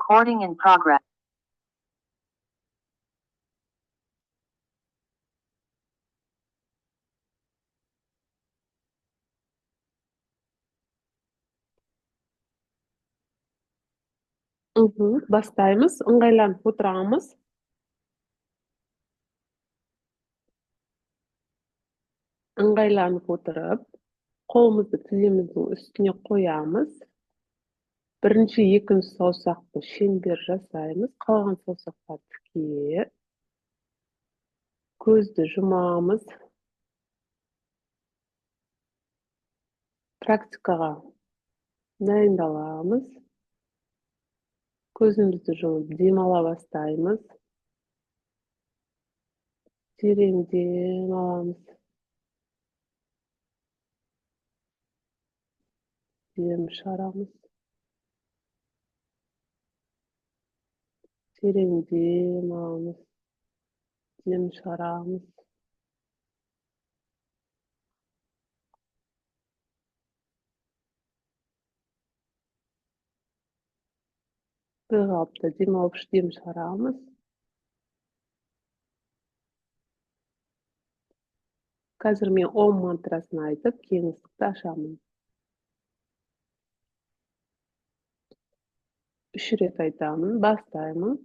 Recording in progress. Бастаймыз. Ыңғайланып отырамыз. Ыңғайланып отырып, қолымызды тіземіздің үстіне қоямыз. Бірінші, екінші саусақты шеңбер жасаймыз. Қалған саусақтар тіке. Көзді жұмамыз. Практикаға дайындаламыз. Көзімізді жұмып демала бастаймыз. Терең дем аламыз. Дем шығарамыз. Терең дем аламыз. Дем шығарамыз. Бір қалыпта дем алып дем шығарамыз. Қазір мен ом мантрасын айтып, кеңістікті ашамын. 3 рет айтамын, бастаймын.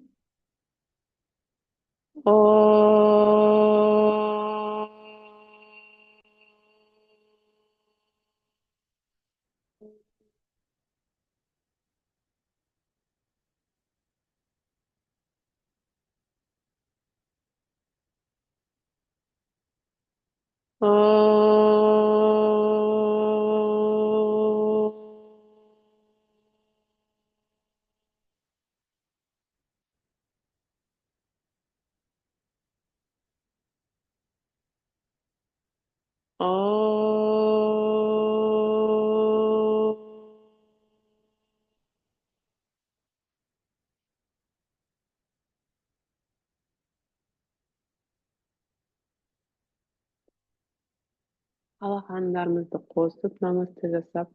Алақандарымызды қосып, намасте жасап,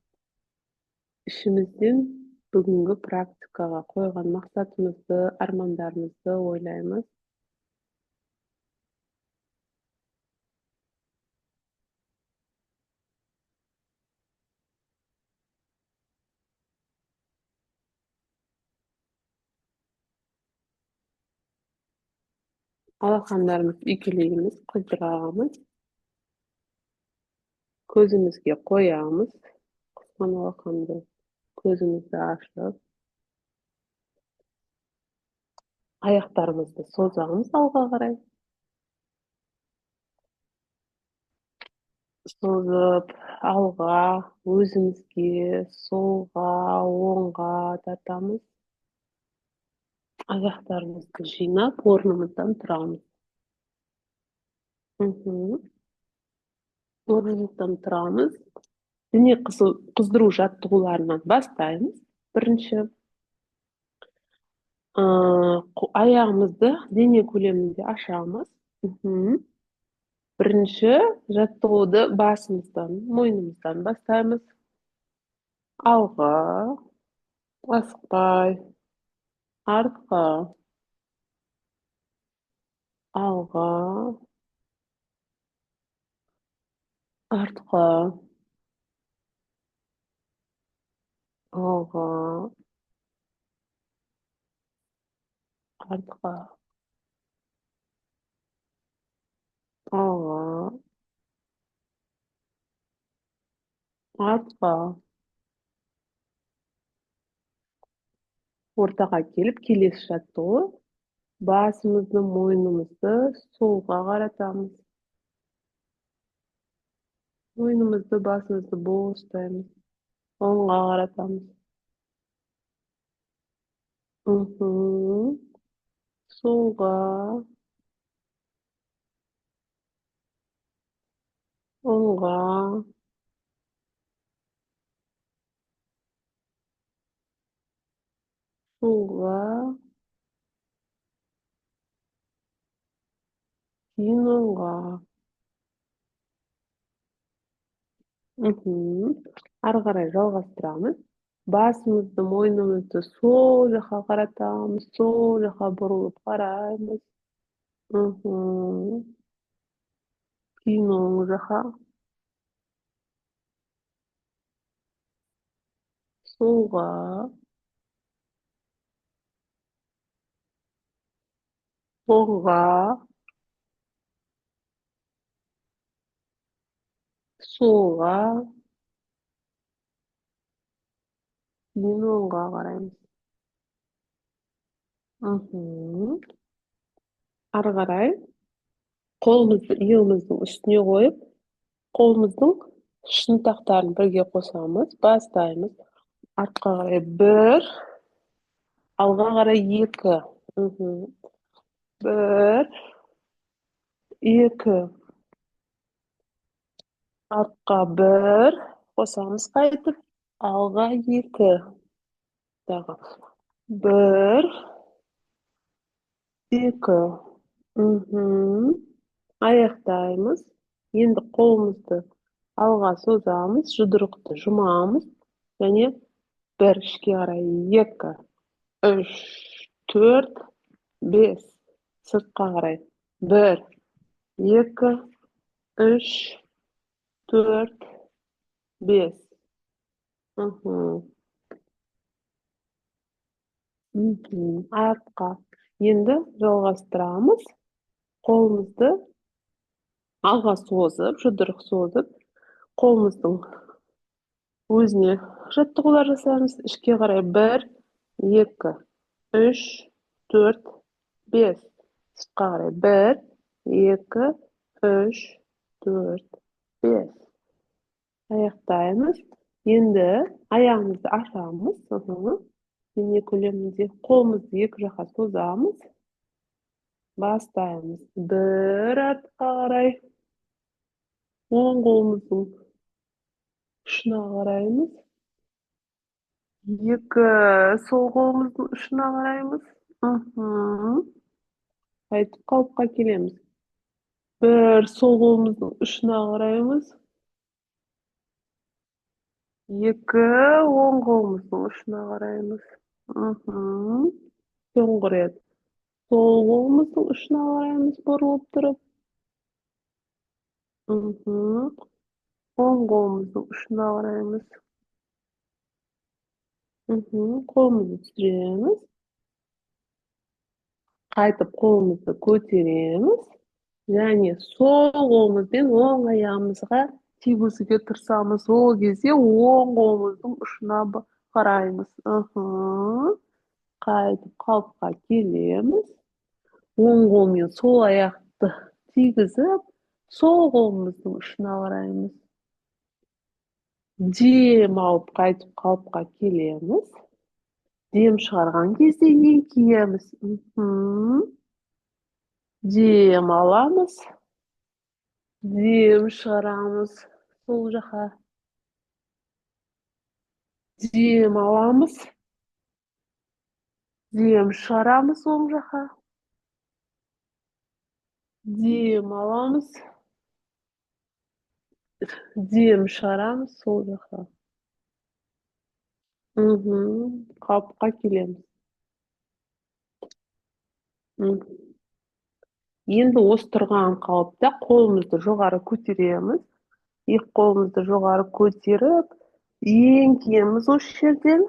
ішімізден бүгінгі практикаға қойған мақсатымызды, армандарымызды ойлаймыз. Алақандарымызды үйкелейміз, қыздырамыз. Көзімізге қоямыз. Қысқан алақанды көзімізді ашып, аяқтарымызды созамыз алға қарай. Созып, алға, өзімізге, солға, оңға тартамыз. Аяқтарымызды жинап, орнымыздан тұрамыз. Орнымыздан тұрамыз. Дене қыздыру жаттығуларынан бастаймыз. Бірінші, аяғымызды дене көлемінде ашамыз. Бірінші жаттығуды басымыздан, мойнымыздан бастаймыз. Алға, асықпай, артқа, алға, артқа, алға, артқа, алға, артқа. Ортаға келіп, келесі жаттығу. Басымызды, мойнымызды солға қаратамыз. Мойнымызды, басымызды бос ұстаймыз. Оңға қаратамыз. Солға, оңға, солға, кейін оңға. Ары қарай жалғастырамыз. Басымызды, мойнымызды сол жаққа қаратамыз, сол жаққа бұрылып қараймыз. Мгм. Кейін оң жаққа, солға, оңға, солға, кейін оңға қараймыз. Мгм. Ары қарай қолымызды иығымыздың үстіне қойып, қолымыздың шынтақтарын бірге қосамыз, бастаймыз. Артқа қарай бір, алға қарай екі. Мгм. Bir, iki, артқа бір, қосамыз қайтып, алға екі. Тағы. Bir, екі. Мгм. Аяқтаймыз. Енді қолымызды алға созамыз, жұдырықты жұмамыз. Және бір, ішке қарай екі, үш, төрт, бес. Сыртқа қарай бір, екі, үш, төрт, бес. Мгм. Мгм. Артқа. Енді жалғастырамыз. Қолымызды алға созып, жұдырық созып, қолымыздың өзіне жаттығулар жасаймыз. Ішке қарай бір, екі, үш, төрт, бес. Сыртқа қарай бір, екі, үш, төрт, бес. Аяқтаймыз. Енді аяғымызды ашамыз. Дене көлемінде қолымызды екі жаққа созамыз. Бастаймыз. Bir, артқа қарай. Оң қолымыздың ұшына қараймыз. Екі, сол қолымыздың ұшына қараймыз. Қайтып қалыпқа келеміз. Bir, сол қолымыздың ұшына қараймыз. Екі, оң қолымыздың ұшына қараймыз. Соңғы рет. Сол қолымыздың ұшына қараймыз бұрылып тұрып. Оң қолымыздың ұшына қараймыз. Қолымызды түсіреміз. Қайтып қолымызды көтереміз. Және сол қолымызбен оң аяғымызға тигізуге тырысамыз. Ол кезде оң қолымыздың ұшына қараймыз. Қайтып қалыпқа келеміз. Оң қолмен сол аяқты тигізіп, сол қолымыздың ұшына қараймыз. Дем алып қайтып қалыпқа келеміз. Дем шығарған кезде еңкейеміз. Дем аламыз. Дем шығарамыз. Сол жаққа. Дем аламыз. Дем шығарамыз оң жаққа. Дем аламыз. Дем шығарамыз сол жаққа. Қалыпқа келеміз. Енді осы тұрған қалыпта қолымызды жоғары көтереміз. Екі қолымызды жоғары көтеріп, еңкейеміз осы жерден.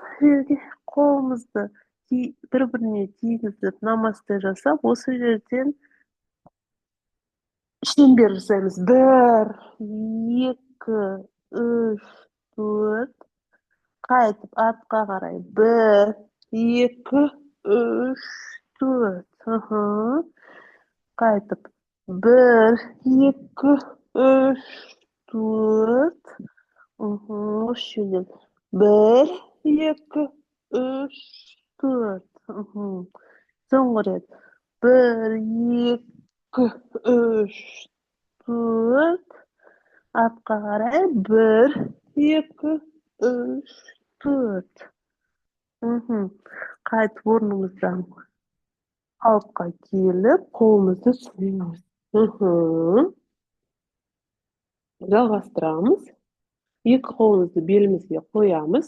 Қолымызды бір-біріне тигізіп, намасте жасап, осы жерден шеңбер жасаймыз. Bir, екі, үш, төрт. Қайтып артқа қарай. Bir, екі, үш, төрт. Қайтып. Bir, екі, үш, төрт. Осы жерден. Bir, екі, үш, төрт. Соңғы рет. Bir, екі, үш, төрт. Артқа қарай. Bir, екі, үш, төрт. Қайтып орнымыздан қалыпқа келіп, қолымызды түсіреміз. Жалғастырамыз. Екі қолымызды белімізге қоямыз.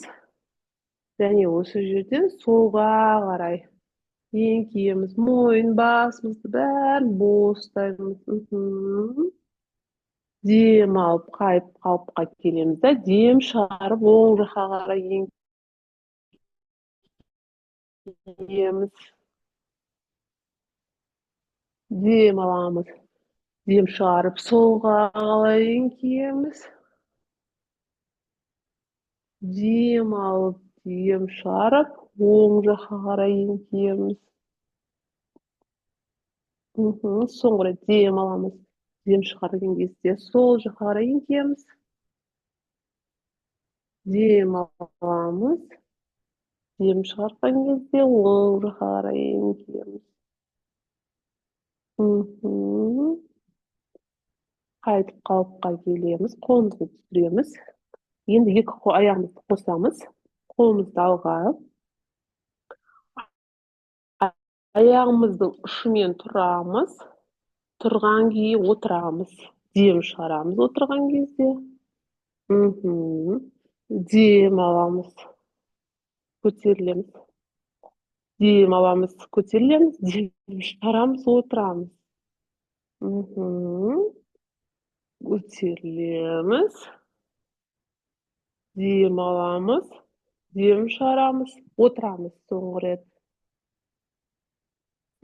және осы жерден солға қарай еңкейеміз, мойын басымызды бәрін бостаймыз. Дем алып, қайып қалыпқа келеміз да, дем шығарып, оң жаққа қарай еңкейеміз. Дем аламыз. Дем шығарып, солға қарай еңкейеміз. Дем алып, дем шығарып, оң жаққа қарай еңкейеміз. Соңғы рет дем аламыз. Дем шығарған кезде сол жаққа қарай еңкейеміз. Дем аламыз. Дем шығарған кезде оң жаққа қарай еңкейеміз. Қайтып қалыпқа келеміз, қолымызды түсіреміз. Енді екі аяғымызды қосамыз. Қолымызды алға. Аяғымыздың ұшымен тұрамыз. Тұрған күйі отырамыз. Дем шығарамыз отырған кезде. Дем аламыз. Көтерілеміз. Дем аламыз, көтерілеміз. Дем шығарамыз, отырамыз. Көтерілеміз. Дем аламыз. Дем шығарамыз, отырамыз соңғы рет.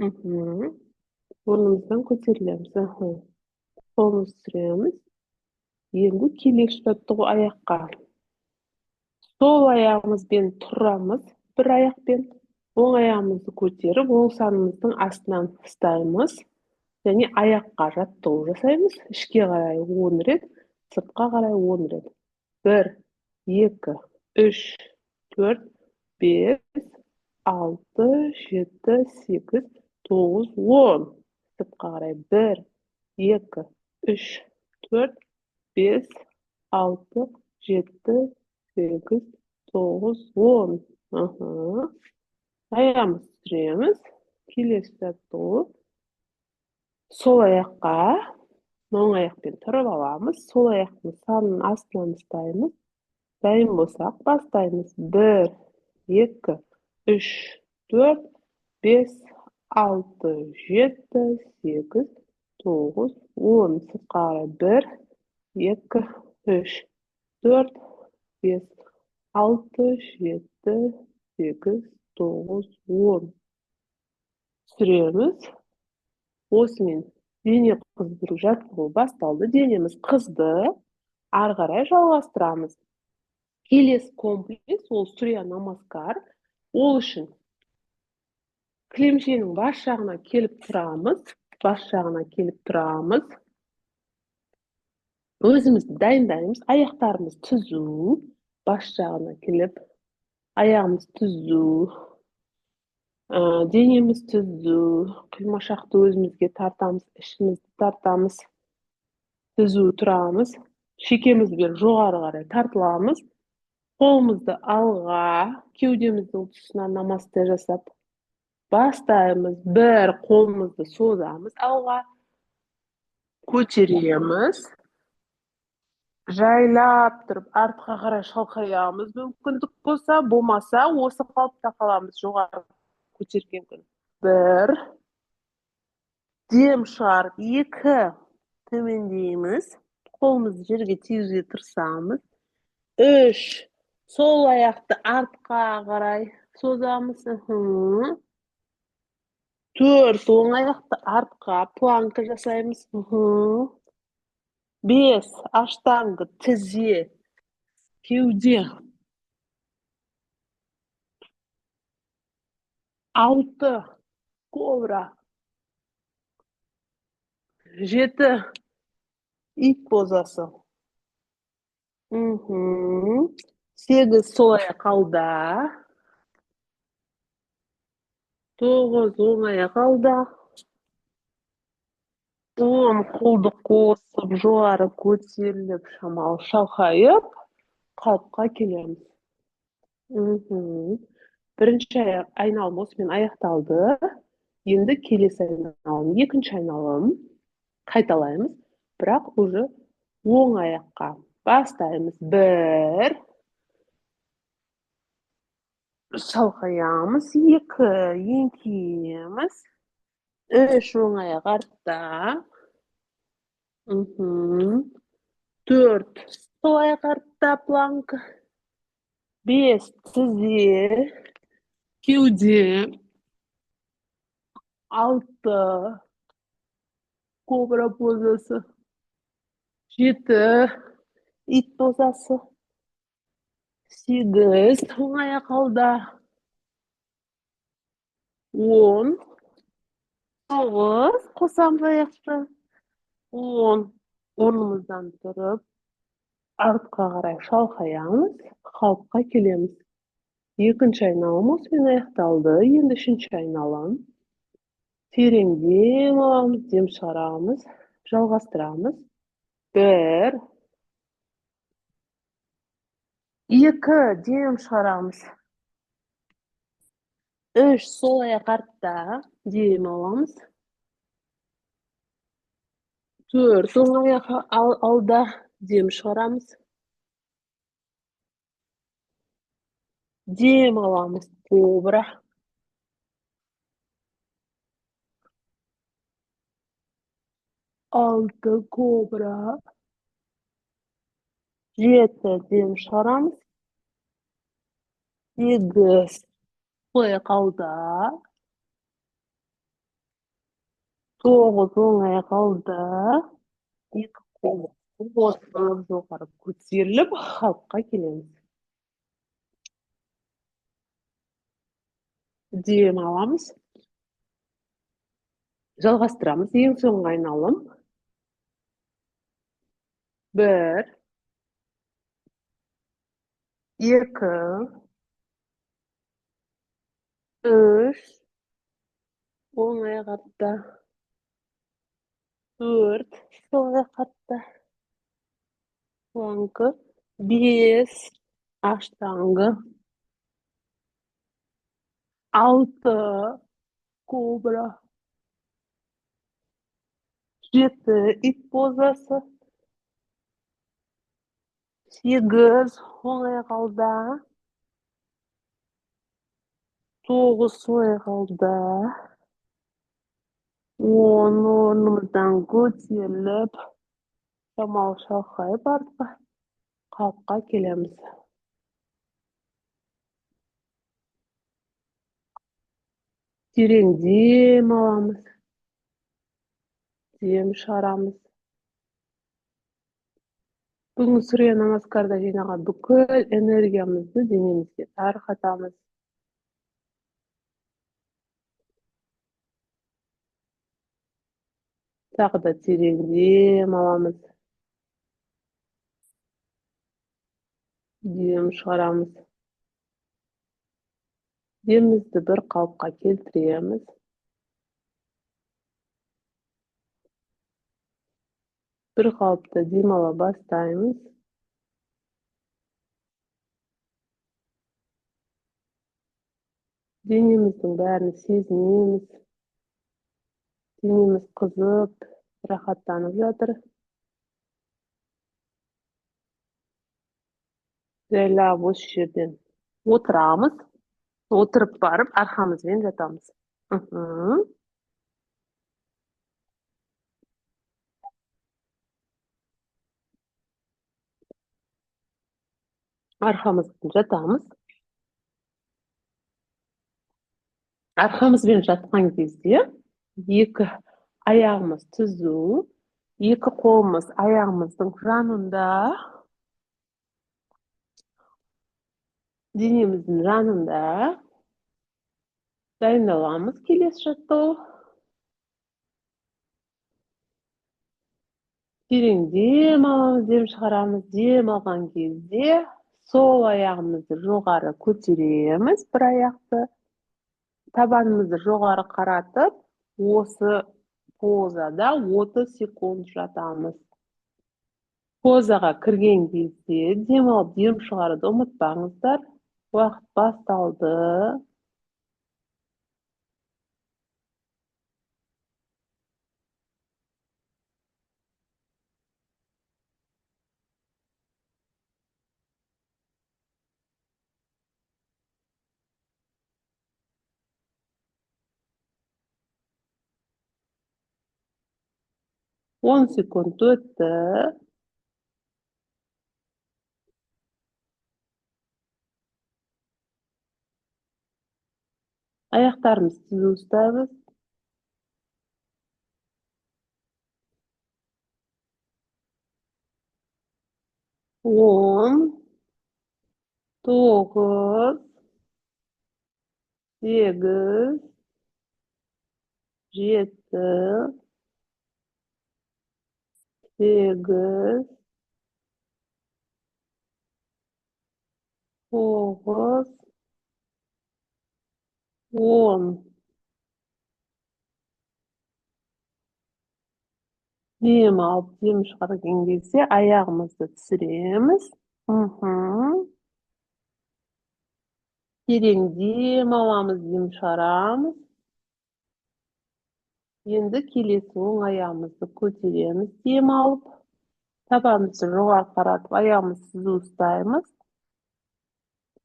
Орнымыздан көтерілеміз. Қолымызды түсіреміз. Енді келе жатты ғой аяққа. Сол аяғымызбен тұрамыз, бір аяқпен. Оң аяғымызды көтеріп, оң санымыздың астынан ұстаймыз. Және аяққа жаттығу жасаймыз. Ішке қарай 10 рет, сыртқа қарай 10 рет. 1, 2, 3, 4, 5, 6, 7, 8, 9, 10. Сыртқа қарай 1, 2, 3, 4, 5, 6, 7, 8, 9, 10. Аяғымызды түсіреміз. Келесі жаттығу. Сол аяққа, оң аяқпен тұрып аламыз. Сол аяқтың санын астынан ұстаймыз. Дайын болсақ, бастаймыз. 1, 2, 3, 4, 5, 6, 7, 8, 9, 10. Сыртқа қарай 1, 2, 3, 4, 5, 6, 7, 8, 9, 10. Түсіреміз. Осымен дене қыздыру жаттығуы басталды. Денеміз қызды. Ары қарай жалғастырамыз. Келесі комплекс ол Сурья намаскар. Ол үшін кілемшенің бас жағына келіп тұрамыз. Бас жағына келіп тұрамыз. Өзімізді дайындаймыз. Аяқтарымыз түзу. Бас жағына келіп, аяғымыз түзу. Денеміз түзу. Қимашақты өзімізге тартамыз. Ішімізді тартамыз. Түзу тұрамыз. Шекемізбен жоғары қарай тартыламыз. Қолымызды алға, кеудеміздің тұсына намасте жасап бастаймыз. Бір қолымызды созамыз алға. Көтереміз. Жайлап тұрып, артқа қарай шалқаямыз. Мүмкіндік болса, болмаса, осы қалыпта қаламыз жоғары көтерген күн. 1, дем шығарып, 2, төмендейміз. Қолымызды жерге тигізуге тырысамыз. 3, сол аяқты артқа қарай созамыз. 4, оң аяқты артқа планка жасаймыз. 5, аштанга, тізе, кеуде. 6, кобра. 7, ит позасы. 8, сол аяқ алда. 9, оң аяқ алда. 10, қолды қосып, жоғары көтеріліп, шамалы шалқайып, қалыпқа келеміз. Бірінші айналым осымен аяқталды. Енді келесі айналым, екінші айналым қайталаймыз. Бірақ уже оң аяққа бастаймыз. 1, Şalkayamız, iki еңкейеміз, үш оңай артта, мгм. Төрт сол аяқ артта планка, бес тізе, кеуде, алты кобра позасы, жеті ит позасы, сегіз оң аяқ алда, 10 тоғыз қосамыз аяқты, 10 орнымыздан тұрып, артқа қарай шалқаямыз, қалыпқа келеміз. Екінші айналым осымен аяқталды. Енді үшінші айналым. Терең дем аламыз, дем шығарамыз, жалғастырамыз. 1, 2, дем шығарамыз. 3, сол аяқ артта, дем аламыз. 4, оң аяқ алда, дем шығарамыз. Дем аламыз, кобра. 6 кобра. 7, дем шығарамыз. 8, сол аяқ алда. 9, оң аяқ алда. 2 кобра. Осыны жоғары көтеріліп, қалыпқа келеміз. Дем аламыз. Жалғастырамыз. Ең соңғы айналым. 1, 2, 3, оң аяқ артта. 4, сол аяқ артта. Планка. 5, аштанга. 6, кобра. 7, ит позасы. 8, оң аяқ алда. 9, сол аяқ алда. 10, орнымыздан көтеріліп, шамалы шалқайып артқа, қалыпқа келеміз. Терең дем аламыз, дем шығарамыз. Бүгін Сурья намаскарда жинаған бүкіл энергиямызды денемізге тарқатамыз. Тағы да терең дем аламыз, дем шығарамыз. Демімізді бір қалыпқа келтіреміз. Бір қалыпта дем ала бастаймыз. Денеміздің бәрін сезінеміз. Денеміз қызып, рахаттанып жатыр. Жайлап осы жерден отырамыз. Отырып барып, арқамызбен жатамыз. Арқамызбен жатамыз. Арқамызбен жатқан кезде екі аяғымыз түзу, екі қолымыз аяғымыздың жанында, денеміздің жанында. Дайындаламыз келесі жаттығу. Терең дем аламыз, дем шығарамыз. Дем алған кезде сол аяғымызды жоғары көтереміз, бір аяқты. Табанымызды жоғары қаратып, осы позада 30 секунд жатамыз. Позаға кірген кезде дем алып, дем шығаруды ұмытпаңыздар. Уақыт басталды. 10 sekund o'tdi. Oyoqlarimizni tuzib ustamiz. 10, 9, 8, 7, 8, 9, 10. Dem olib, dem chiqargan кезде oyog'imizni tushiramiz. Terin dem olamiz, dem chiqaramiz. Endi kelesi o'ng oyog'imizni ko'taramiz, dem olib. Tabanimizni jo'g'ari qaratib, oyog'imizni suzib ustaymiz.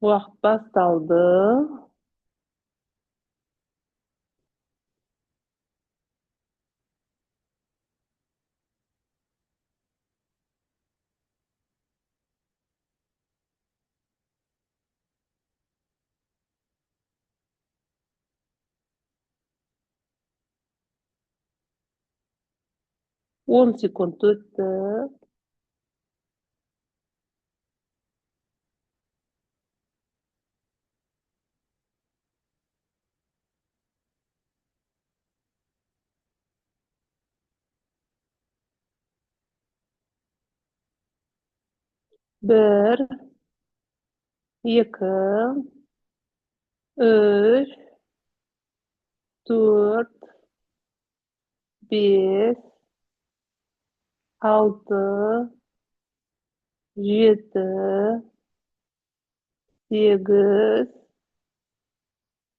Vaqt bastaldi. 10 sekund o'tdi. Bir, ikki, uch, to'rt, besh, olti, yetti, sekiz,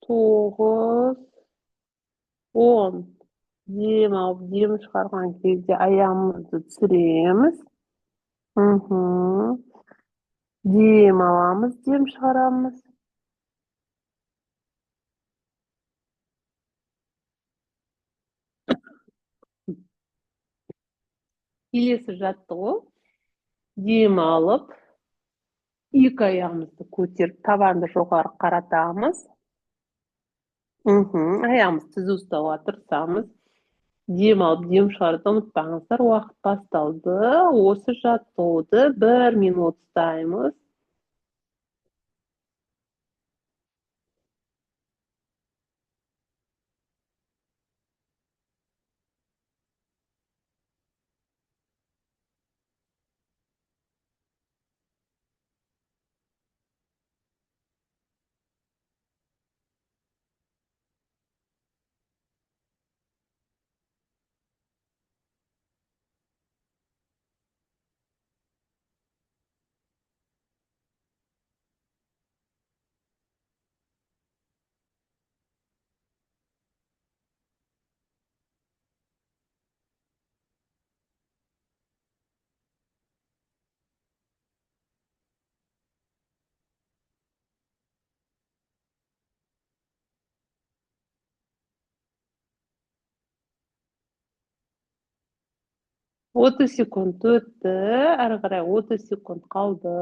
to'qqiz, 10. Dem olib, dem chiqargan кезде oyog'imizni tushiramiz. Dem olamiz, dem chiqaramiz. Kelesi jattig'u. Dem olib, ikki oyog'imizni ko'tarib, tabanni jo'g'ari qaratamiz. Oyog'imizni tuz ustida o'tiramiz. Dem olib, dem chiqarishni unutmangizlar. Vaqt bastaldi. O'sha jattig'uni 1 minut ustaymiz. O'ttiz sekund o'tdi. Ары qaray 30 sekund qoldi.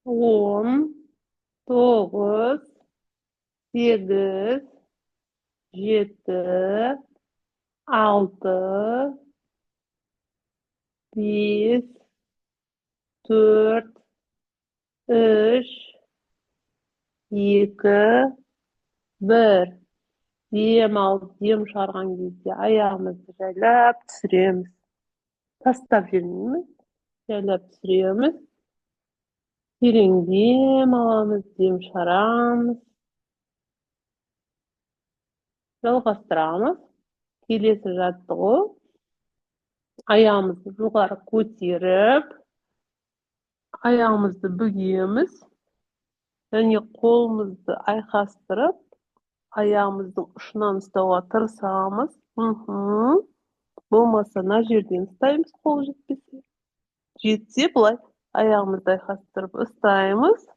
10, 9, 8, 7, 6, 5, 4, 3, 2, 1. Dem olib, dem chiqargan кезде oyog'imizni joylab tushiramiz. Tashlab jibmaymiz. Joylab tushiramiz. Terin dem olamiz, dem chiqaramiz. Жалғастырамыз. Келесі жаттығу. Ayağımızı yukarı ko'tarib, ayağımızı bugeymiz. Yani qo'limizni ayqashtirib, ayağımızın uçundan ustava tırsağımız. Bo'lmasa na yerden ustaymiz qo'l жетпесе. Jetse bulay ayağımızda ayqashtirib ustaymiz.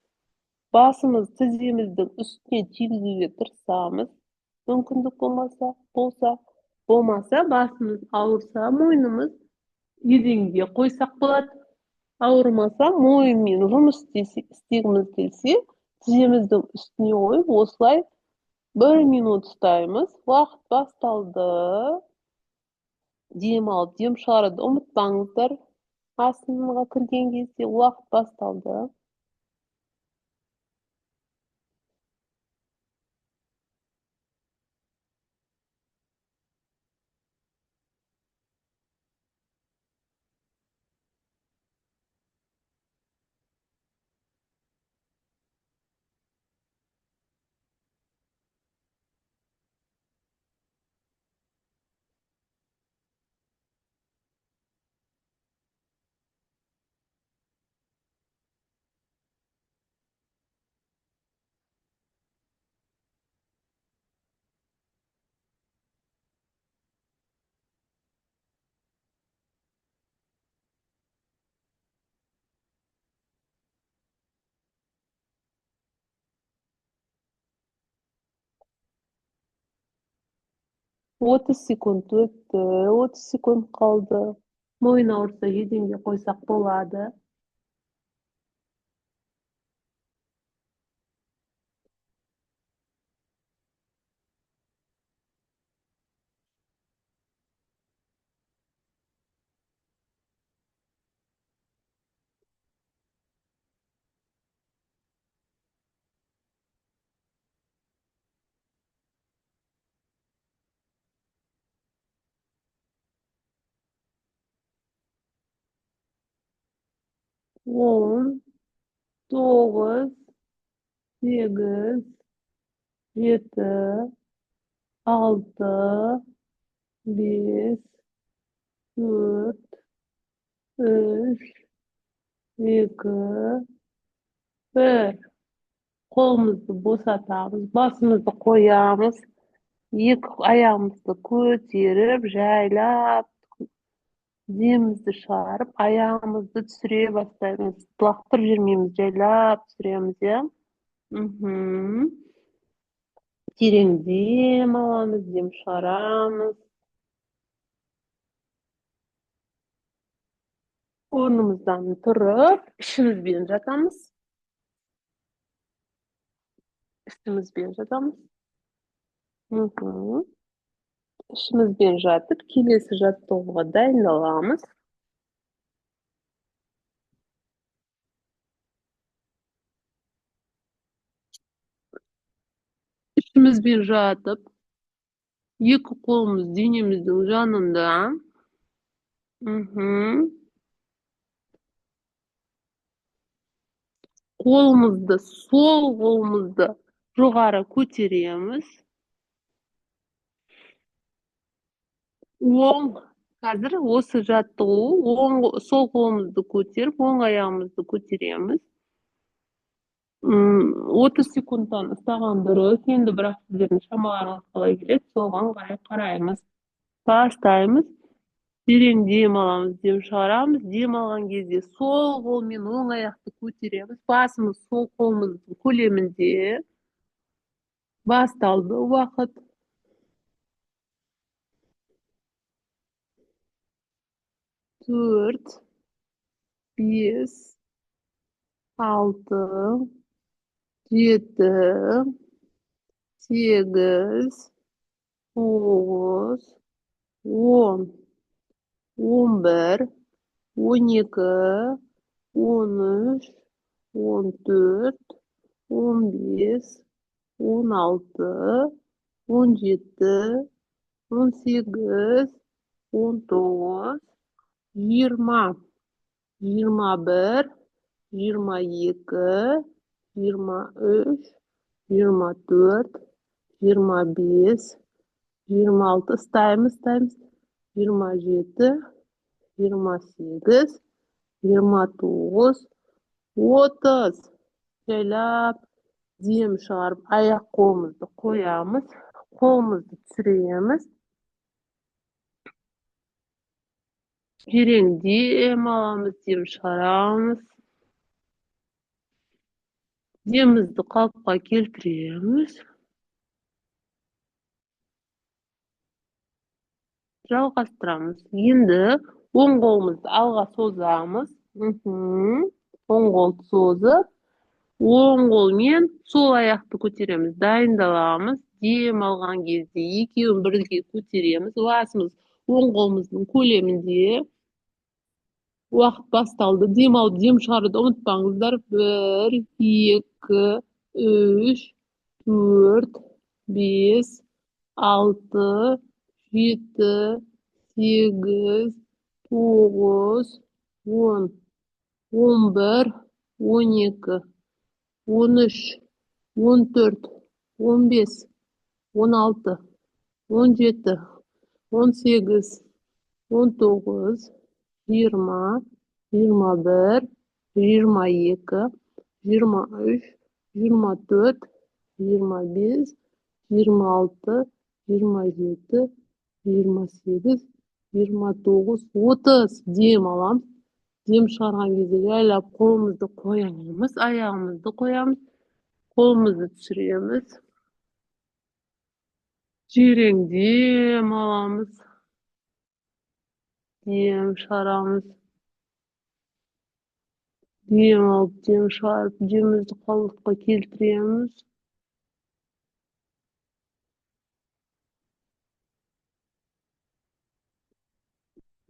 Basımız tizimizden üstüne çiğneyip tırsağımız. Mümkünlük bolmasa basımız ağırsa moynumuz yedinge qo'ysak bo'ladi. Ağırmasa moyunmen жұмыс istegimiz kelse, tizemizden üstüne koyup oslay 1 minut ustaymiz. Vaqt bastaldı. Dem alıp dem çıgarады unutmaňyzlar. Aslynga kirgen кезде vaqt bastaldı. Otuz sekund ötdi, 30 sekund kaldı. Moyun ağrısa yedinge koysak bolady. On, 9, 8, 7, 6, 5, 4, 3, 2, 1. Kolumuzu bosatamiz, basımızı koyamiz. Iki ayağımızı ko'tarib, jaylap, demimizni çıgarıp, ayağımızı түсüre başlaymiz. Laktır jirmeymiz, jaylap түсüremiz ya. Mhm. Tereň dem alamız, dem çıgaramız. Ornumuzdan turup, işimiz bilen jatamız. İşimiz bilen jatamız. Mhm. İşimiz bilen jatyp, kelesi jatdoga daýyndalamyz. İşimiz bilen jatyp, iki kolumuz dinimizin janynda. Mhm. Kolumuzda, sol kolumuzda jogara köterýämiz. Oň, hazır osy jatdygy oň sol kolumuzdy köterip, oň ayağımızdy köterýämiz. 30 sekunddan ustagan durus, endi birak sizleriň şamalaryňyz galay gelet, soňam gaýy garaýmyz. Başlaýmyz. Birin dem alamyz, dem şaramyz. Dem algan кезде sol kol bilen oň aýakty köterýämiz. Basymyz sol kolumyzyň koleminde. Bastaldy wagt. 4, 5, 6, 7, 8, 9, 10, 11, 12, 13, 14, 15, 16, 17, 18, 19, 20, 21, 22, 23, 24, 25, 26 istaýmyz, 27, 28, 29, 30. Şöylep diyem çıgarıp ayak kolumuzu koyamız. Kolumuzu түсüremiz. Birin diyem alamız, diyem çıgaramız. Diyemizdi kalpka keltiremiz. Жалғастырамыз. Енді оң қолымызды алға созамыз. Оң қолды созып, оң қолмен сол аяқты көтереміз. Дайындаламыз. Дем алған кезде екеуін бірге көтереміз. Басымыз оң қолымыздың көлемінде. Уақыт басталды. Дем алып, дем шығаруды ұмытпаңыздар. 1, 2, 3, 4, 5, 6, 7, 8, 9, 10, 11, 12, 13, 14, 15, 16, 17, 18, 19, 20, 21, 22, 23, 24, 25, 26, 27, 28, 29, 30. Diyem alamız. Diyem çıgargan кезде jaylap kolumuzdu koyamız, ayağımızdı koyamız, kolumuzu düşüremiz. Jireň diyem alamız. Diyem çıgaramız. Diyem alıp, diyem çıgaryp, diyemizdi kaldıkka keltiremiz.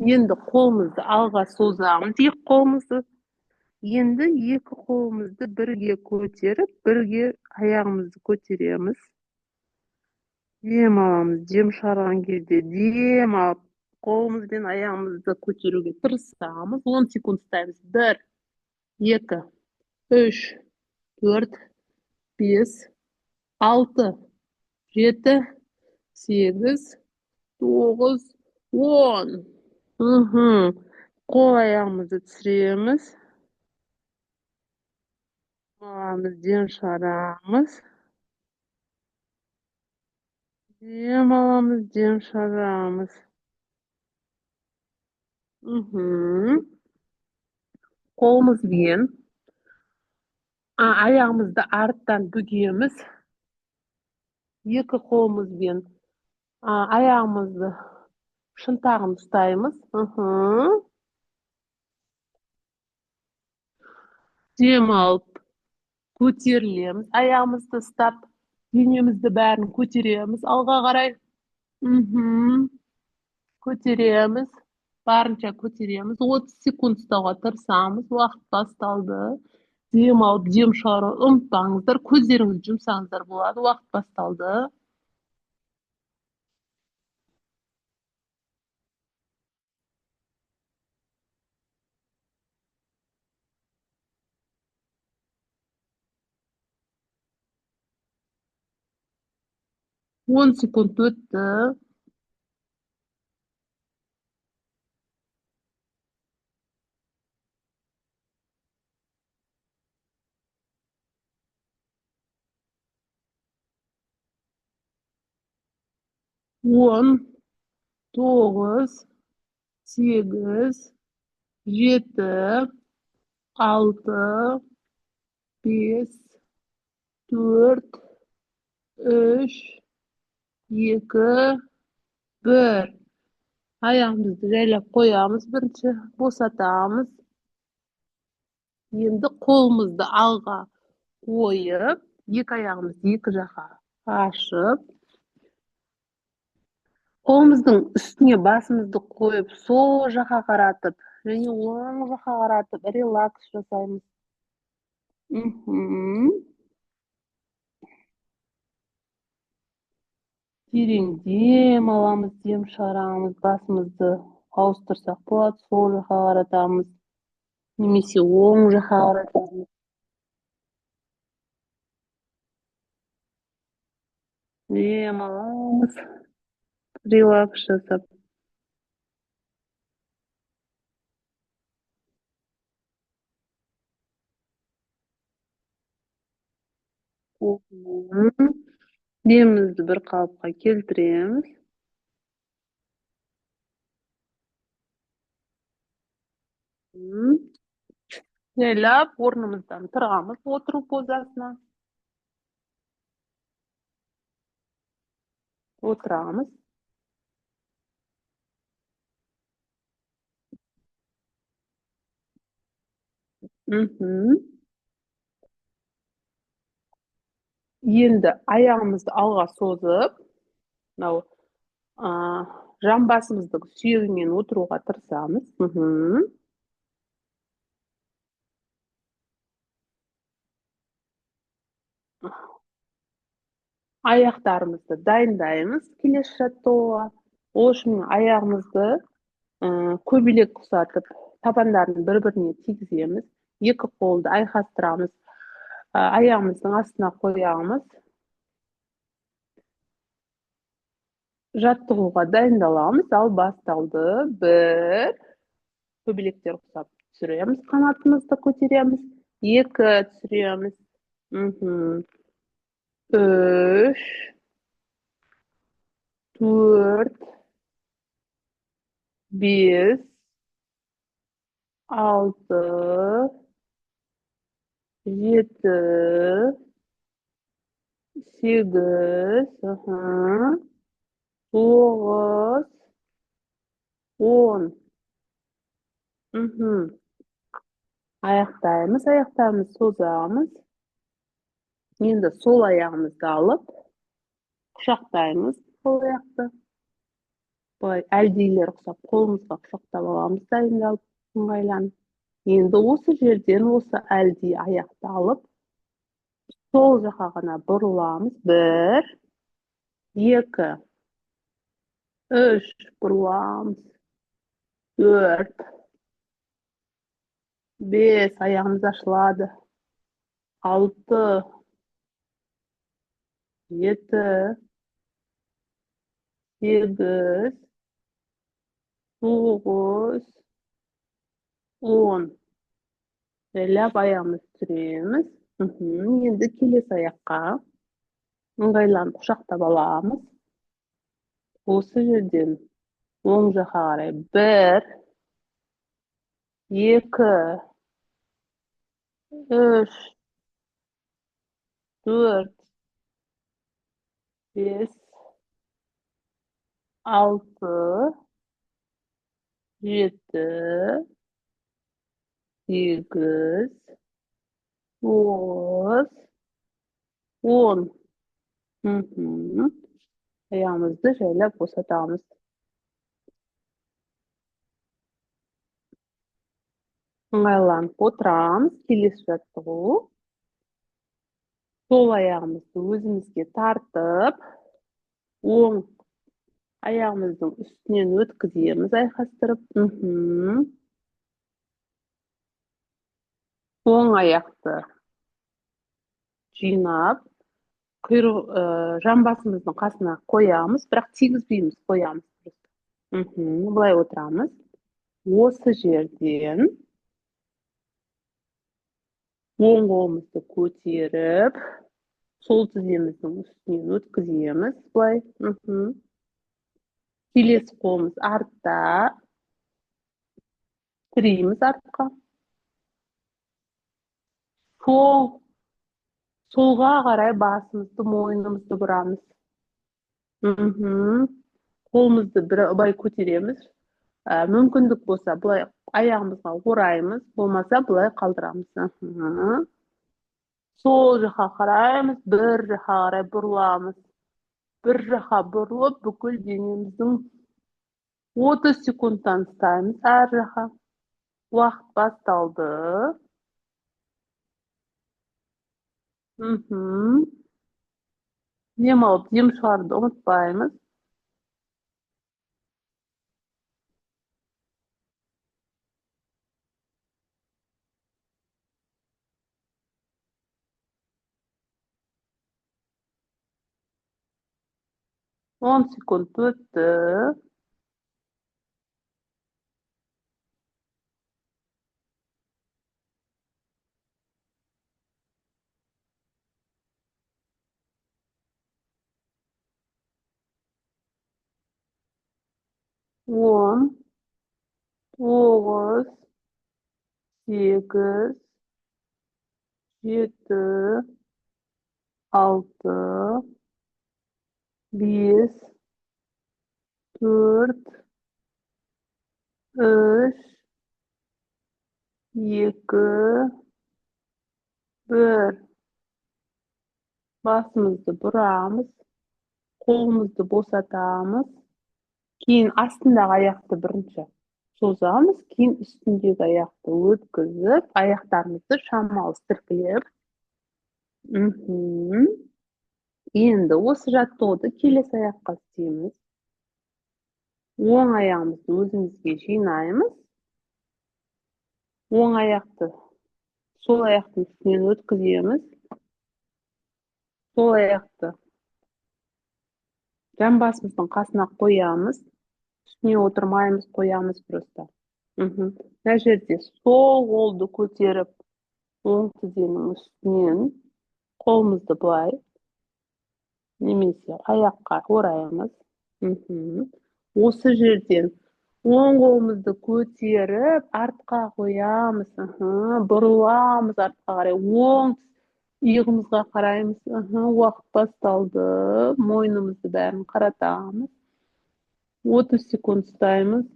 Endi kolumuzu alga sozamız, iki kolumuzu. Endi iki kolumuzu birge köterip, birge ayağımızı köteremiz. Diyem alamız, diyem çıgargan кезде diyem alıp, kolumuz bilen ayağımızды köterүүge tırışsamız, 10 sekund tutayız. 1, 2, 3, 4, 5, 6, 7, 8, 9, 10. Kol ayağımızı düşüremiz. Alamız, diyem çıgaramız. Diyem alamız, diyem çıgaramız. Kolumuz bilen ayağımızdı artdan bükemiz. Iki kolumuz bilen ayağımızdı şıntagyn tutaýmyz. Diyem alıp köterilemiz. Ayağımızdı ıstap, denemizi bärini köteremiz. Alga garay. Köteremiz. Barınça köteremiz. 30 sekund tutawga tyrsamyz. Wagt bastaldy. Diyem alıp, diyem çıgaryp unutmaňyzlar. Közleriňizi jumsaňyzlar bolady. Wagt bastaldy. 10 sekund ötdi. 10, 9, 8, 7, 6, 5, 4, 3, 2, 1. Ayağımızды jaylap koyamız, birinçi bosatamız. Endi kolumuzdu alga koyup, iki ayağımızdı iki jaka açıp, kolumuzdun üstüne basımızdı koyup, sol jaka garatyp, және oň jaka garatyp relaks jasaýmyz. Derin diyem alamız, diyem çıgaramız, basımızdı awstyrsak bolady, sol jaka garatamyz, nemесе oň jaka garatamyz. Diyem alamız, relaks jasap. Mhm. Demimizni bir qalpqa keltiramiz. Mhm. Yaylab o'rnimizdan turamiz, o'tiruv pozasina. O'tiramiz. Mhm. Endi oyog'imizni olg'a so'zib, mana a, jambasimizni suyagiga o'tiruvga tirsamiz. Mhm. Oyoqlarimizni dayndaymiz kelish jato'ga. O'shuni oyog'imizni ko'ylak uzatib, tabanlarini bir-biriga tegizamiz. Ikki qo'lni ayqashtiramiz. Oyog'imizning ostiga qo'yamiz. Жаттығуға дайындаламыз. Ал басталды. Bir, көбелектер құсап түсіреміз. Қанатымызды көтереміз. Екі, түсіреміз. Мгм. Үш, төрт, бес, алты, жеті, сегіз, тоғыз, он. Мгм. Аяқтаймыз. Аяқтарымызды созамыз. Енді сол аяғымызды алып, құшақтаймыз сол аяқты. Былай әлдилер құсап, қолымызға құшақтап аламыз, дайындалып ыңғайланып. Енді осы жерден осы әлди аяқты алып, сол жаққа ғана бұрыламыз. Bir, екі, үш, бұрыламыз. Төрт, бес, аяғымыз ашылады. Алты, жеті, сегіз, тоғыз, он. Жайлап аяғымызды түсіреміз. Енді келесі аяққа ыңғайланып құшақтап аламыз. Осы жерден оң жаққа қарай. Bir, екі, үш, төрт, бес, алты, жеті, сегіз, тоғыз, он. Ayağımızı şöyle bosatağımız. Ыңғайланып отырамыз. Келесі жаттығу. Сол аяғымызды өзімізге тартып, оң аяғымыздың үстінен өткіземіз айқастырып. Оң аяқты жинап, жамбасымыздың қасына қоямыз, бірақ тигізбейміз, қоямыз. Былай отырамыз. Осы жерден оң қолымызды көтеріп, сол тіземіздің үстінен өткіземіз. Былай. Келесі қолымыз артта. Тіреміз артқа. Солға қарай басымызды, мойнымызды бұрамыз. Қолымызды былай көтереміз. Мүмкіндік болса, былай аяғымызға ораймыз, болмаса былай қалдырамыз. Сол жаққа қараймыз, бір жаққа қарай бұрыламыз. Bir жаққа бұрылып, бүкіл денеміздің 30 секундтан ұстаймыз әр жаққа. Уақыт басталды. Дем алып, дем шығаруды ұмытпаймыз. 10 sekund өтті. он, тоғыз, сегіз, жеті, алты, бес, төрт, үш, екі, бір. Басымызды бұрамыз, қолымызды босатамыз. Кейін астындағы аяқты бірінші созамыз, кейін үстіндегі аяқты өткізіп, аяқтарымызды шамалы сілкілеп. Мхм. Енді осы жаттығуды келесі аяққа істейміз. Оң аяғымызды өзімізге жинаймыз. Оң аяқты сол аяқтың үстінен өткіземіз. Сол аяқты жамбасымыздың қасына қоямыз. Үстіне отырмаймыз, қоямыз просто. Мына жерде сол қолды көтеріп, оң тізенің үстінен қолымызды былай немесе аяққа ораймыз. Осы жерден оң қолымызды көтеріп, артқа қоямыз. Бұрыламыз артқа қарай. Оң иығымызға қараймыз. Уақыт басталды. Мойнымызды бәрін қаратамыз. 30 секунд ұстаймыз.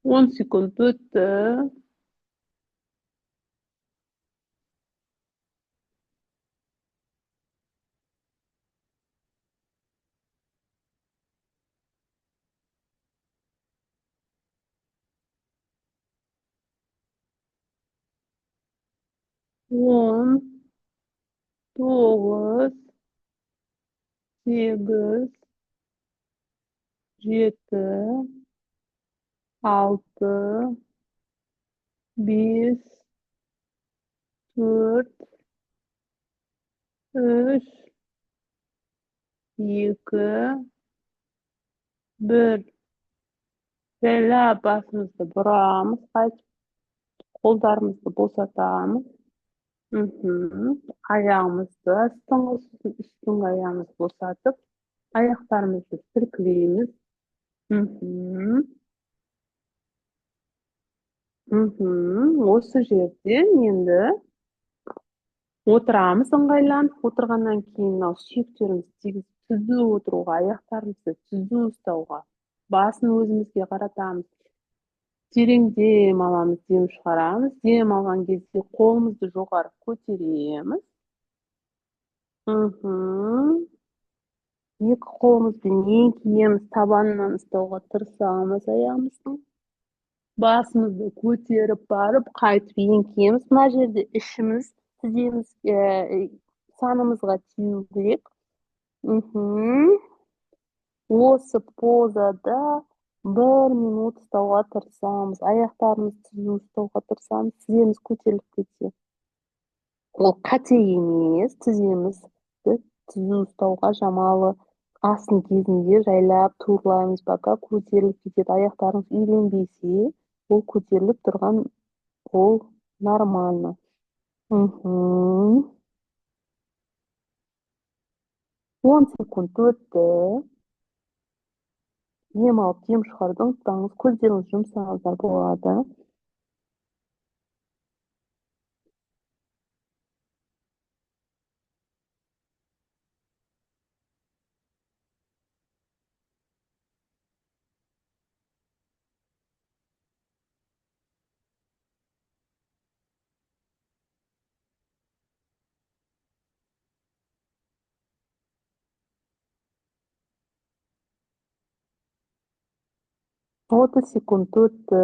10 секунд өтті. 10, 9, 8, 7, 6, 5, 4, 3, 2, 1. Жайлап басымызды бұрамыз, қайтып қолдарымызды босатамыз. Аяғымызды үстіңгі аяғымызды босатып, аяқтарымызды сілкілейміз. Осы жерден енді отырамыз ыңғайланып. Отырғаннан кейін мынау сүйектерімізді түзу отыруға, аяқтарымызды түзу ұстауға, басын өзімізге қаратамыз. Терең дем аламыз, дем шығарамыз. Дем алған кезде қолымызды жоғары көтереміз. Екі қолымызбен еңкейеміз, табанынан ұстауға тырысамыз аяғымыздың. Басымызды көтеріп барып, қайтып еңкейеміз. Мына жерде ішіміз, тіземіз санымызға тию керек. Осы позада 1 минут ұстауға тырысамыз. Аяқтарымызды түзу ұстауға тырысамыз. Тіземіз көтеріліп кетсе. Ол қате емес, тіземізді түзу ұстауға шамалы астың кезінде жайлап турлаймыз, пока көтеріліп кетеді. Аяқтарымыз үйренбесе, ол көтеріліп тұрған ол нормально. 10 секунд өтті. Дем алып, дем шығаруды ұмытпаңыз, көздеріңізді жұмсаңыздар болады. Отыз секунд өтті.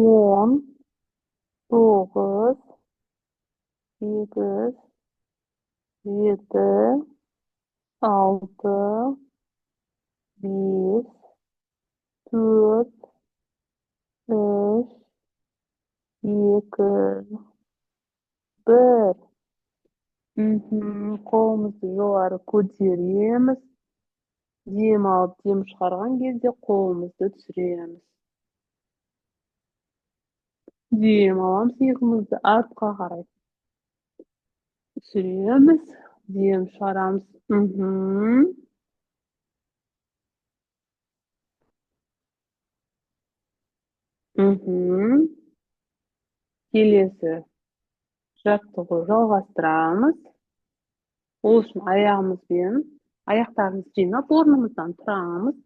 o'n, to'qqiz, sakkiz, yetti, olti, besh, to'rt, uch, ikki, bir. Qo'limizni yuqori ko'taramiz. Dem olib, dem chiqargan кезде qo'limizni tushiramiz. Dem olamiz, iyg'imizni ortga qaray tushiramiz. Dem chiqaramiz. Kelesi jаттығуу жалғастырамыз. Ол үшін аяғымызбен аяқтарымызды жинап, орнымыздан тұрамыз.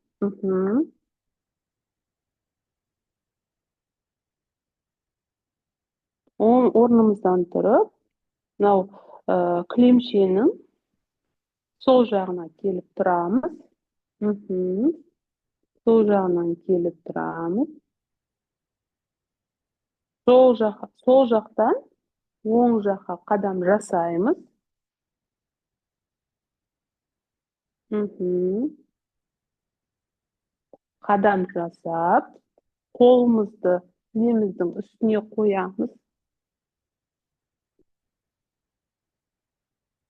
Орнымыздан тұрып, мынау кілемшенің сол жағына келіп тұрамыз. Сол жағынан келіп тұрамыз. Сол жақтан оң жаққа қадам жасаймыз. Қадам жасап, қолымызды кілеміміздің үстіне қоямыз.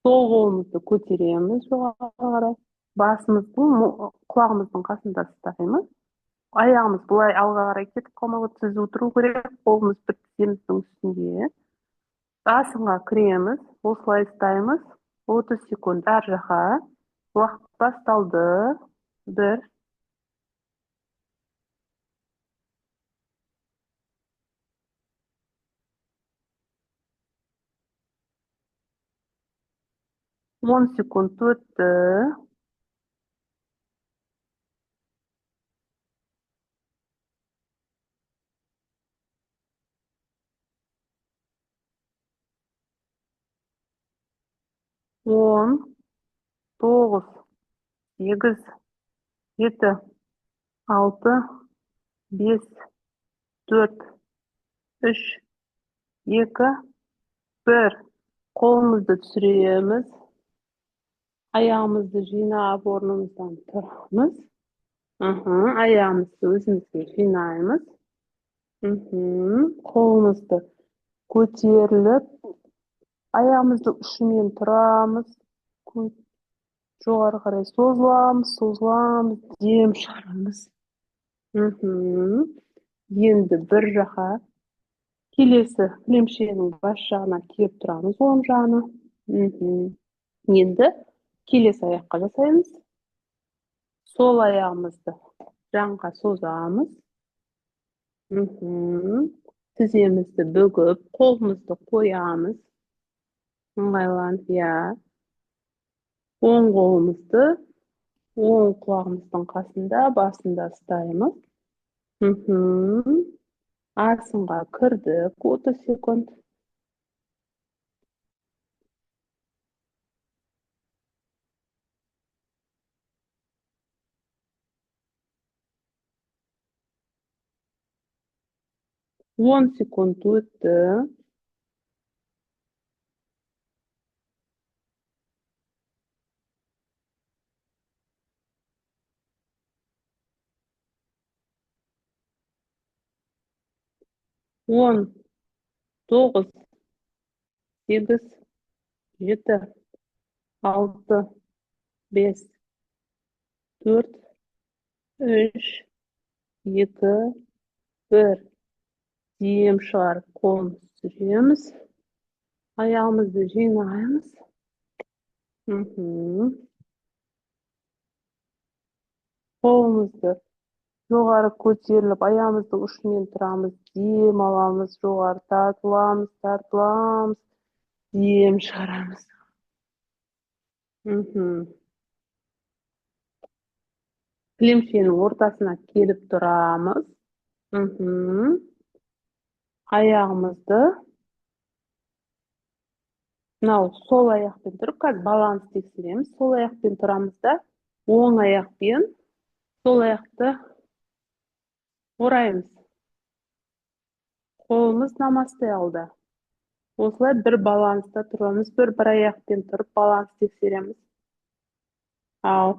Сол қолымызды көтереміз жоғарыға қарай. Басымыздың, құлағымыздың қасында ұстаймыз. Аяғымыз бұлай алға қарай кетіп қалмауы түзу тұру керек. Қолымыз бір тіземіздің үстінде. Басыңға кіреміз, осылай ұстаймыз. 30 секунд ар жаққа. Уақыт басталды. 1. 10 секунд өтті. 10, 9, 8, 7, 6, 5, 4, 3, 2, 1. Қолымызды түсіреміз. Аяғымызды жинап, орнымыздан тұрамыз. Аяғымызды өзімізге жинаймыз. Қолымызды көтеріліп, аяғымызды ұшымен тұрамыз. Жоғары қарай созыламыз, дем шығарамыз. Енді бір жаққа келесі кілемшенің бас жағына келіп тұрамыз, оң жағына. Енді келесі аяққа жасаймыз. Сол аяғымызды жанға созамыз. Тіземізді бүгіп, қолымызды қоямыз. Ыңғайланып, оң қолымызды оң құлағымыздың қасында, басында ұстаймыз. Асынға кірдік, 30 секунд. 10 секунд өтті. 10, 9, 8, 7, 6, 5, 4, 3, 2, 1. Дем шығарып, қолымызды түсіреміз. Аяғымызды жинаймыз. Қолымызды жоғары көтеріліп, аяғымыздың ұшымен тұрамыз. Дем аламыз, жоғары тартыламыз. Дем шығарамыз. Кілемшенің ортасына келіп тұрамыз. Аяғымызды мынау сол аяқпен тұрып, қазір баланс тексереміз. Сол аяқпен тұрамыз да, оң аяқпен сол аяқты ораймыз. Қолымыз намастай алды. Осылай бір баланста тұрамыз, бір аяқпен тұрып баланс тексереміз. Ал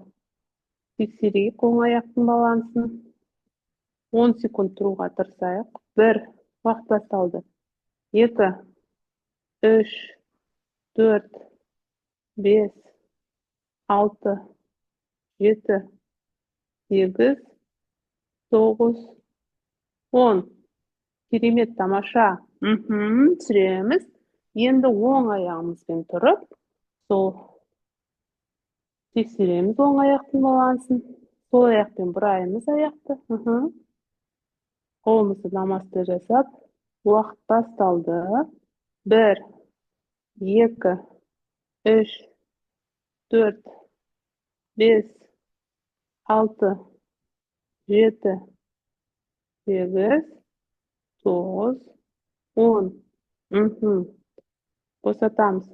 тексерейік оң аяқтың балансын. 10 секунд тұруға тырысайық. 1, уақыт басталды. 2, 3, 4, 5, 6, 7, 8, 9, 10. Керемет, тамаша. Түсіреміз. Енді оң аяғымызбен тұрып, сол тексереміз оң аяқтың балансын. Сол аяқпен бұраймыз аяқты. Қолымызды намасты жасап, уақыт басталды. 1, 2, 3, 4, 5, 6, 7, 8, 9, 10. Босатамыз.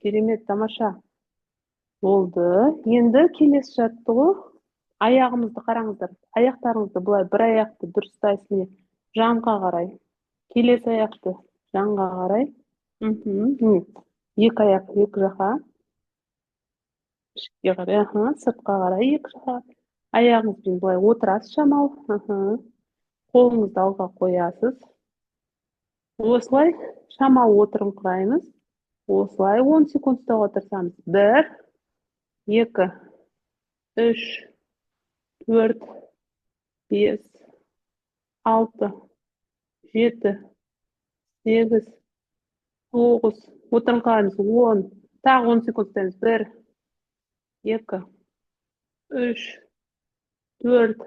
Керемет, тамаша. Болды. Енді келесі жаттығу. Аяғымызды қараңыздар. Аяқтарыңызды былай, бір аяқты дұрыстайсыз, жанға қарай. Келесі аяқты жанға қарай. Екі аяқ екі жаққа. Ішке қарай, сыртқа қарай екі жаққа. Аяғыңызбен былай отырасыз шамалы. Қолыңызды алға қоясыз. Осылай шамалы отырыңқыраймыз. Осылай 10 секунд ұстауға тырысамыз. 1, 2, 3, 4, 5, 6, 7, 8, 9. Отырыңқыраймыз. 10. Тағы 10 секунд ұстаймыз. 1, 2, 3, 4,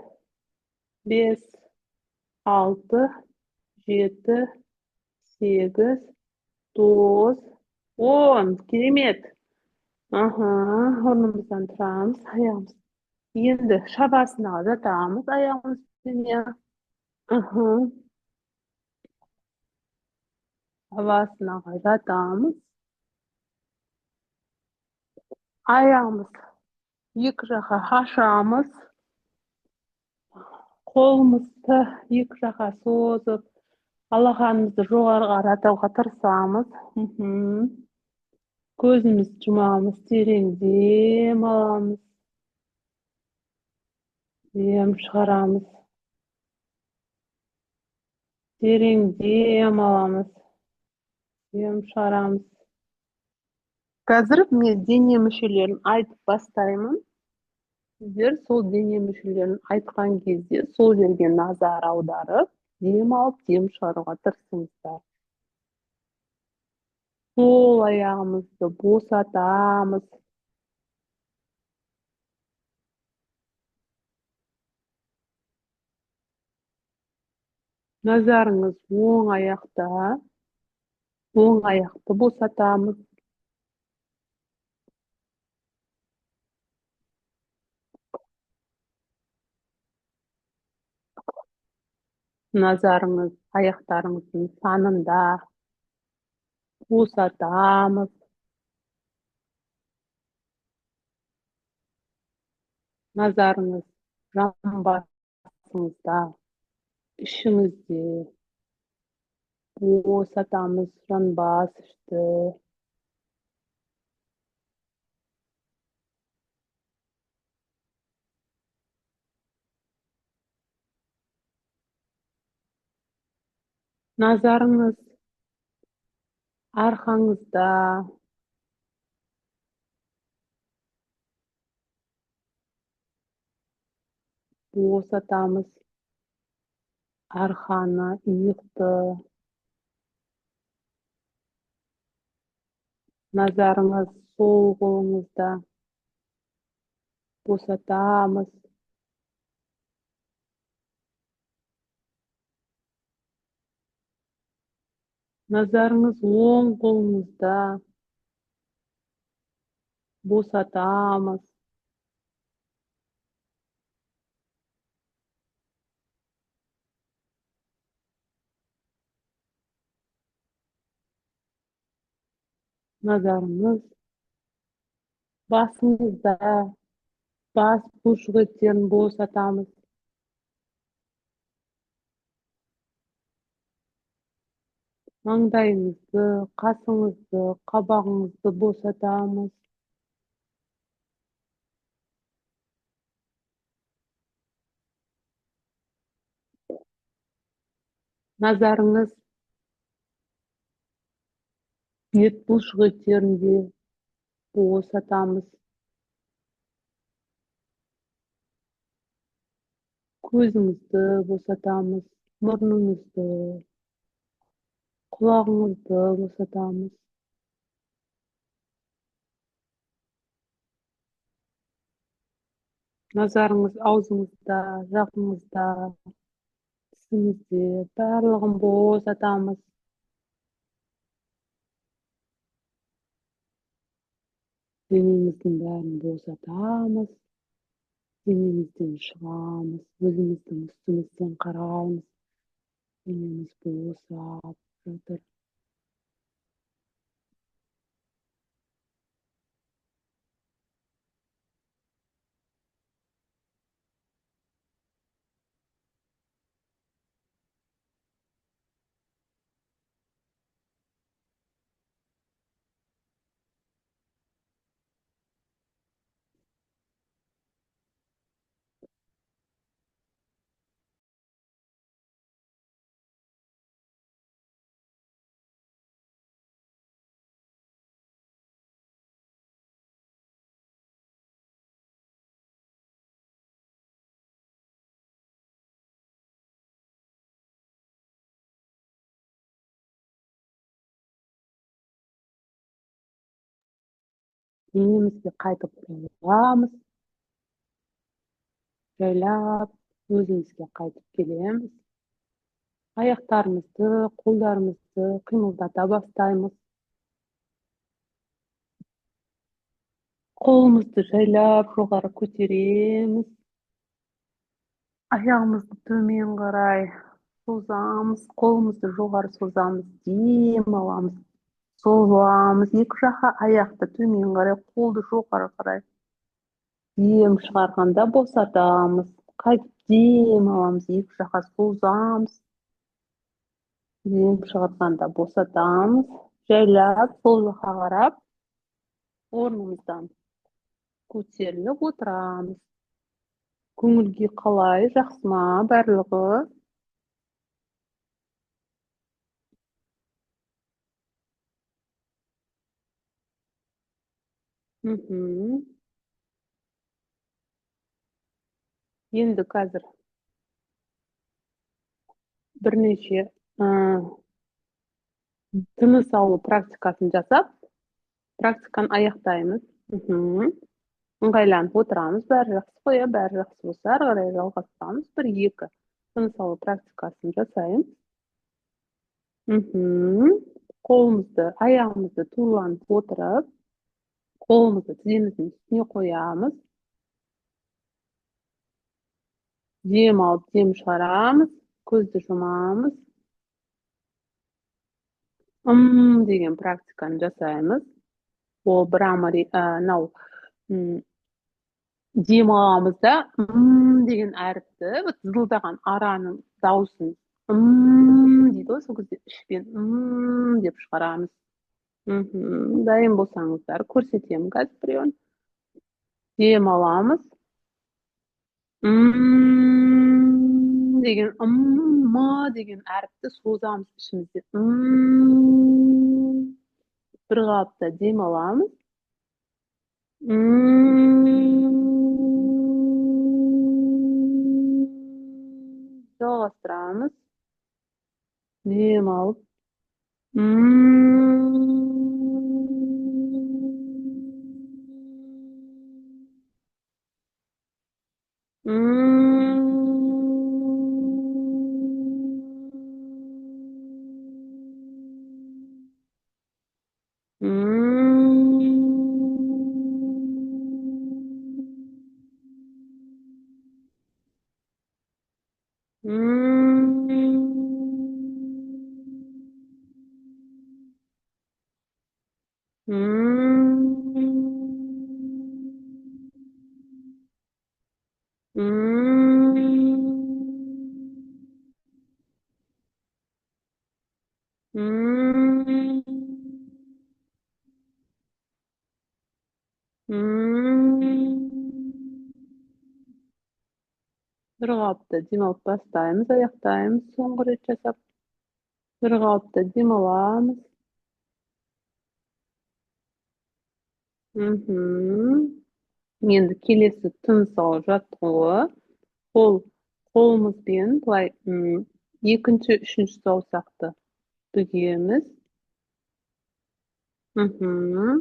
5, 6, 7, 8, 9, 10. Керемет. Орнымыздан тұрамыз. Аяғымыз. Енді шабасынаға жатамыз. Аяғымызбен. Шабасынаға жатамыз. Аяғымыз екі жаққа ашамыз. Қолымызды екі жаққа созып, алақанымызды жоғары қаратуға тырысамыз. Көзімізді жұмамыз, терең дем аламыз. Дем шығарамыз. Терең дем аламыз. Дем шығарамыз. Қазір мен дене мүшелерін айтып бастаймын. Сіздер сол дене мүшелерін айтқан кезде сол жерге назар аударып, дем алып, дем шығаруға тырысыңыздар. Сол аяғымызды босатамыз. Назарыңыз оң аяқта. Оң аяқты босатамыз. Назарыңыз аяқтарыңыздың санында. Босатамыз. Назарыңыз жамбасыңызда, ішіңізде. Босатамыз жанбас ішті. Назарыңыз арқаңызда. Босатамыз арқаны, иықты. Назарыңыз сол қолыңызда. Босатамыз. Назарыңыз оң қолыңызда. Босатамыз. Назарыңыз басыңызда. Бас бұлшық еттерін босатамыз. Маңдайыңызды, қасыңызды, қабағыңызды босатамыз. Назарыңыз бет бұлшықеттерінде босатамыз. Көзіңізді босатамыз. Мұрныңызды, құлағыңызды босатамыз. Назарыңыз аузыңызда, жағыңызда, тісіңізде барлығын босатамыз. Денеміздің бәрін босатамыз. Денемізден шығамыз. Өзіміздің үстімізден қараймыз. Денеміз босап жатыр. Денемізге қайтып бұрыламыз. Жайлап өзімізге қайтып келеміз. Аяқтарымызды, қолдарымызды қимылдата бастаймыз. Қолымызды жайлап жоғары көтереміз. Аяғымызды төмен қарай созамыз. Қолымызды жоғары созамыз. Дем аламыз. Созамыз. Екі жаққа аяқты төмен қарай, қолды жоғары қарай. Дем шығарғанда босатамыз. Қайтып дем аламыз. Екі жаққа созамыз. Дем шығарғанда босатамыз. Жайлап сол жаққа қарап, орнымыздан көтеріліп отырамыз. Көңілге қалай, жақсы ма барлығы? Енді қазір бірнеше тыныс алу практикасын жасап, практиканы аяқтаймыз. Ыңғайланып отырамыз. Бәрі жақсы қоя, бәрі жақсы болса, ары қарай жалғастырамыз. Бір-екі тыныс алу практикасын жасаймыз. Қолымызды, аяғымызды турланып отырып, қолымызды тіземіздің үстіне қоямыз. Дем алып, дем шығарамыз. Көзді жұмамыз. Деген практиканы жасаймыз. Ол брамари, дем аламыз да, деген әріпті, зылдаған араның дауысын дейді ғой, сол кезде ішпен деп шығарамыз. Дайын болсаңыздар, көрсетемін қазір біреуін. Дем аламыз. Деген ма деген әріпті созамыз ішімізде. Bir қалыпта дем аламыз. Жалғастырамыз. Дем алып. Hmm. Bir gapda dim alyp başlaýmys, aýakdaýmys soňgy ret jasap. Bir gapda dim alamy. Mhm. Endi kelesi tymsaw jatgygy. Kol, kolumuz bilen tulay ekinçi, üçünçi sowsakdy tügýemiz. Mhm.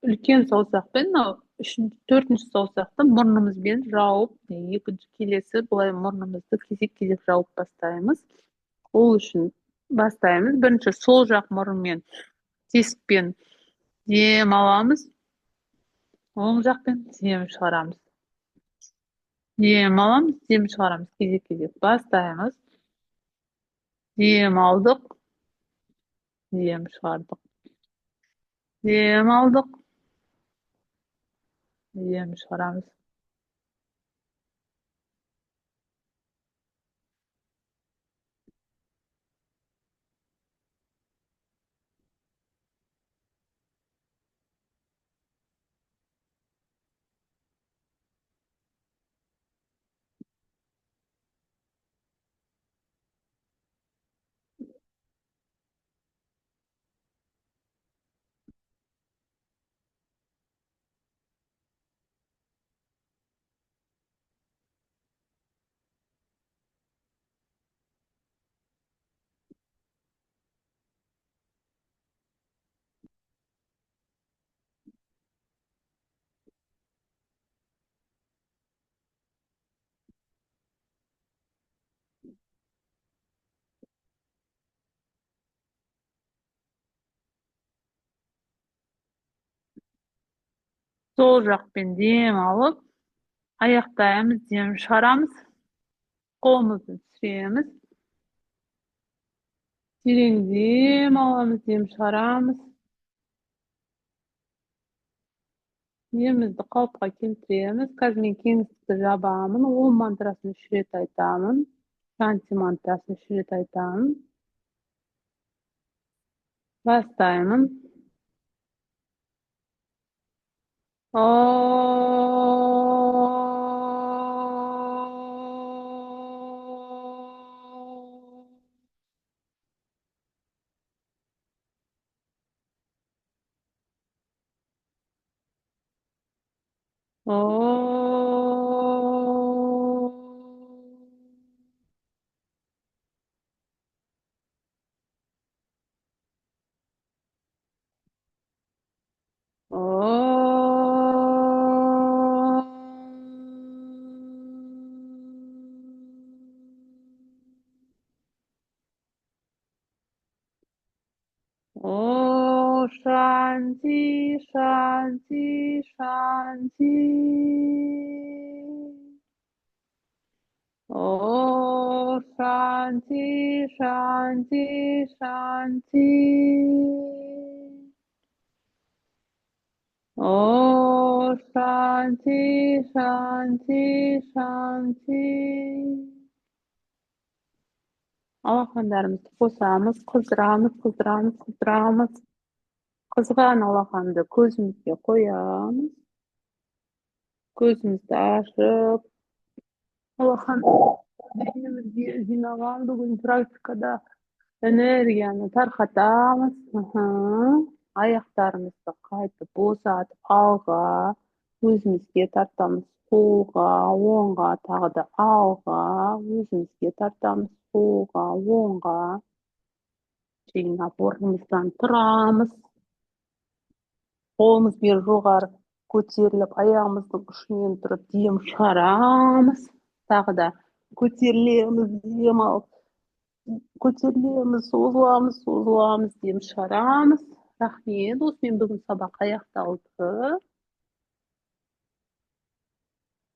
Ülken sowsak bilen o üçünçi, dörtünçi sowsakda murnumuz bilen jaup, ekinçi kelesi bulay murnumuzdy kesik-kesik jaup başlaýmys. Ol üçin başlaýmys. Birinçi sol jak murun bilen tesip bilen dem alabys. Oň jak bilen dem çygaramys. Dem alabys, dem çygaramys. Kesik-kesik başlaýmys. Dem aldyk, dem çygardyk. Dem aldyk, dem çygaramys. Sol jak bilen dem alyp aýakdaýymys, dem çygaramys. Kolumuzy çireýämis. Çireňi alabys, dem çygaramys. Demimizi kalpga keltirýämis. Gaz men kengişlikde jabamyn, 10 mantrasyny şüret aýtamyn. Şanti mantrasyny şüret aýtamyn. Başlaýmyn. Shanti, shanti, shanti. Shanti, shanti, shanti. Shanti, shanti, shanti. Alakanlarymyzy gosamy, kızdıramys, kızdıramys, kızdıramys. Kızgan alakandy közümizge goýamys. Gözümizde aşyp alakan beynimizde jynagan bugün praktikada energiýany tarhatamys. Aýaklarymyzdy gaýta bozatyp alga, özümizge tartamys solga, oňga, tagda alga, özümizge tartamys solga, oňga. Şeýle burnumyzdan turamys. Kolumuz bir jogary köçerilip ayağımızın uçundan turup diyem çygaramys. Tagda köçerilerimiz diyem alyp köçerilerimiz sozulamys diyem çygaramys. Rahmet, dost men bugün sabak aýakda aldy.